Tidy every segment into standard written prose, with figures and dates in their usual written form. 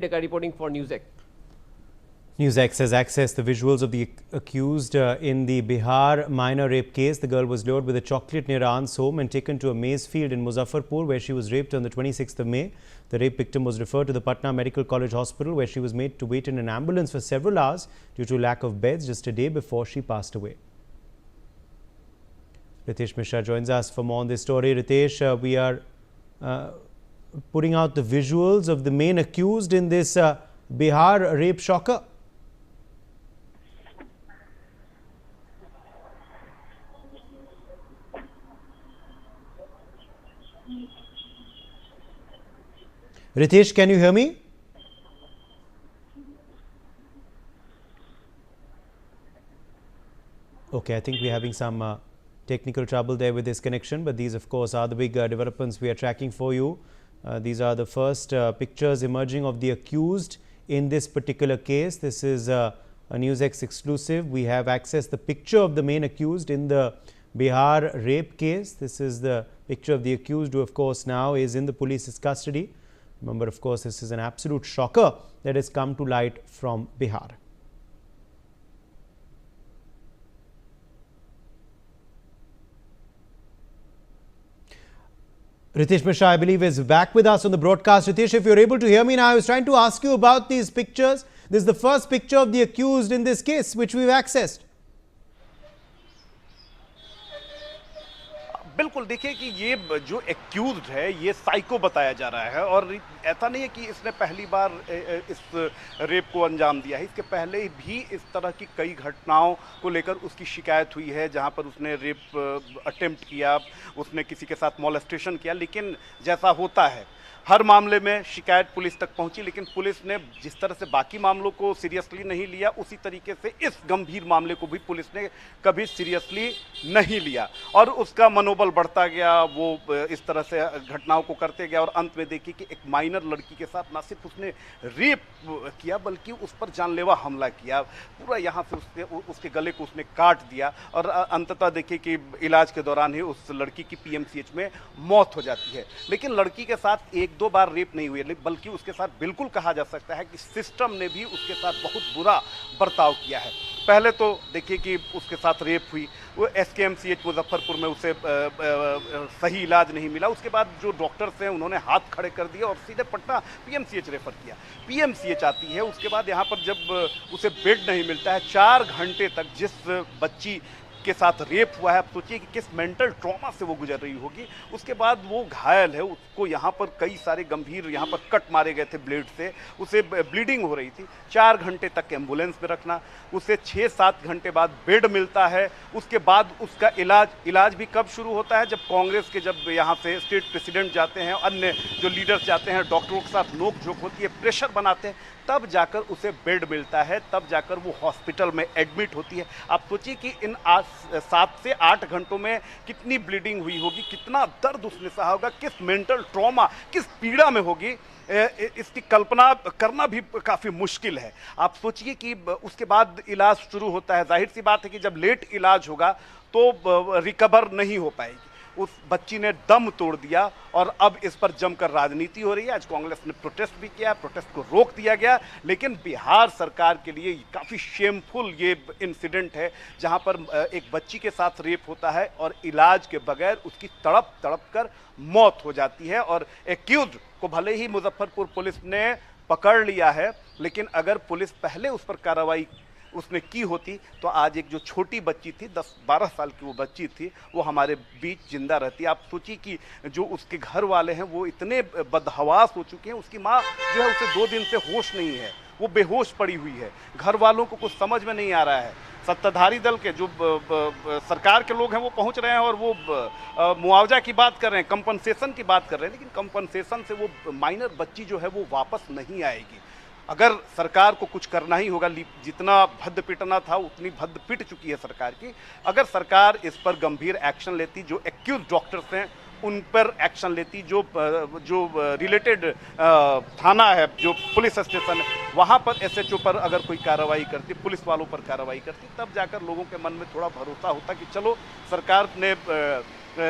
Reporting for NewsX. NewsX has accessed the visuals of the accused in the Bihar minor rape case. The girl was lured with a chocolate near her aunt's home and taken to a maize field in Muzaffarpur, where she was raped on the 26th of May. The rape victim was referred to the Patna Medical College Hospital, where she was made to wait in an ambulance for several hours due to lack of beds just a day before she passed away. Ritesh Mishra joins us for more on this story. Ritesh, we are putting out the visuals of the main accused in this Bihar rape shocker. Ritesh, can you hear me? Okay, I think we're having some technical trouble there with this connection, but these of course are the big developments we are tracking for you. These are the first pictures emerging of the accused in this particular case. This is a NewsX exclusive. We have accessed the picture of the main accused in the Bihar rape case. This is the picture of the accused, who of course now is in the police's custody. Remember, of course, this is an absolute shocker that has come to light from Bihar. Ritesh Mishra, I believe, is back with us on the broadcast. Ritesh, if you're able to hear me now, I was trying to ask you about these pictures. This is the first picture of the accused in this case, which we've accessed. बिल्कुल, देखिए कि ये जो accused है ये psycho बताया जा रहा है, और ऐसा नहीं है कि इसने पहली बार इस रेप को अंजाम दिया है। इसके पहले भी इस तरह की कई घटनाओं को लेकर उसकी शिकायत हुई है, जहां पर उसने रेप अटेम्प्ट किया, उसने किसी के साथ मॉलेस्टेशन किया। लेकिन जैसा होता है, हर मामले में शिकायत पुलिस तक पहुंची, लेकिन पुलिस ने जिस तरह से बाकी मामलों को सीरियसली नहीं लिया, उसी तरीके से इस गंभीर मामले को भी पुलिस ने कभी सीरियसली नहीं लिया, और उसका मनोबल बढ़ता गया। वो इस तरह से घटनाओं को करते गया, और अंत में देखिए कि एक माइनर लड़की के साथ ना सिर्फ उसने रेप किया, बल्कि उस पर जानलेवा हमला किया। पूरा यहाँ से उसके गले को उसने काट दिया, और अंततः देखिए कि इलाज के दौरान ही उस लड़की की PMCH में मौत हो जाती है। लेकिन लड़की के साथ एक दो बार रेप नहीं हुई, बल्कि उसके साथ बिल्कुल कहा जा सकता है कि सिस्टम ने भी उसके साथ बहुत बुरा बर्ताव किया है। पहले तो देखिए कि उसके साथ रेप हुई, वो SKMCH मुजफ्फरपुर में उसे सही इलाज नहीं मिला। उसके बाद जो डॉक्टर्स हैं उन्होंने हाथ खड़े कर दिए और सीधे पटना PMCH रेफर किया। PMCH आती है, उसके बाद यहाँ पर जब उसे बेड नहीं मिलता है, 4 घंटे तक जिस बच्ची के साथ रेप हुआ है, आप सोचिए कि किस मेंटल ट्रॉमा से वो गुजर रही होगी। उसके बाद वो घायल है, उसको यहाँ पर कई सारे गंभीर यहाँ पर कट मारे गए थे ब्लेड से, उसे ब्लीडिंग हो रही थी। 4 घंटे तक एम्बुलेंस में रखना, उसे 6-7 घंटे बाद बेड मिलता है। उसके बाद उसका इलाज भी कब शुरू होता है, जब कांग्रेस के जब यहाँ से स्टेट प्रेसिडेंट जाते हैं, अन्य जो लीडर्स जाते हैं, डॉक्टरों के साथ नोक झोंक होती है, प्रेशर बनाते हैं, तब जाकर उसे बेड मिलता है, तब जाकर वो हॉस्पिटल में एडमिट होती है। आप सोचिए कि इन 7 से 8 घंटों में कितनी ब्लीडिंग हुई होगी, कितना दर्द उसने सहा होगा, किस मेंटल ट्रॉमा, किस पीड़ा में होगी, इसकी कल्पना करना भी काफ़ी मुश्किल है। आप सोचिए कि उसके बाद इलाज शुरू होता है। जाहिर सी बात है कि जब लेट इलाज होगा तो रिकवर नहीं हो पाएगी। उस बच्ची ने दम तोड़ दिया, और अब इस पर जमकर राजनीति हो रही है। आज कांग्रेस ने प्रोटेस्ट भी किया, प्रोटेस्ट को रोक दिया गया, लेकिन बिहार सरकार के लिए काफ़ी शेमफुल ये इंसिडेंट है, जहां पर एक बच्ची के साथ रेप होता है और इलाज के बगैर उसकी तड़प तड़प कर मौत हो जाती है। और एक्यूज्ड को भले ही मुजफ्फरपुर पुलिस ने पकड़ लिया है, लेकिन अगर पुलिस पहले उस पर कार्रवाई उसने की होती तो आज एक जो छोटी बच्ची थी, 10-12 साल की वो बच्ची थी, वो हमारे बीच जिंदा रहती। आप सोचिए कि जो उसके घर वाले हैं वो इतने बदहवास हो चुके हैं। उसकी माँ जो है उसे 2 दिन से होश नहीं है, वो बेहोश पड़ी हुई है। घर वालों को कुछ समझ में नहीं आ रहा है। सत्ताधारी दल के जो सरकार के लोग हैं वो पहुंच रहे हैं और वो मुआवजा की बात कर रहे हैं, कंपनसेशन की बात कर रहे हैं, लेकिन कंपनसेशन से वो माइनर बच्ची जो है वो वापस नहीं आएगी। अगर सरकार को कुछ करना ही होगा, जितना भद्द पिटना था उतनी भद्द पिट चुकी है सरकार की। अगर सरकार इस पर गंभीर एक्शन लेती, जो एक्यूज डॉक्टर्स हैं उन पर एक्शन लेती, जो रिलेटेड थाना है, जो पुलिस स्टेशन है, वहाँ पर SHO पर अगर कोई कार्रवाई करती, पुलिस वालों पर कार्रवाई करती, तब जाकर लोगों के मन में थोड़ा भरोसा होता कि चलो सरकार ने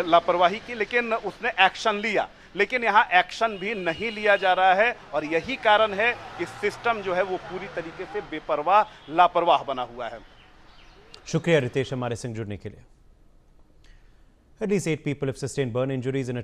लापरवाही की लेकिन उसने एक्शन लिया। लेकिन यहाँ एक्शन भी नहीं लिया जा रहा है और यही कारण है कि सिस्टम जो है वो पूरी तरीके से बेपरवाह, लापरवाह बना हुआ है। शुक्रिया रितेश हमारे संग जुड़ने के लिए। At least 8 people have sustained burn injuries in a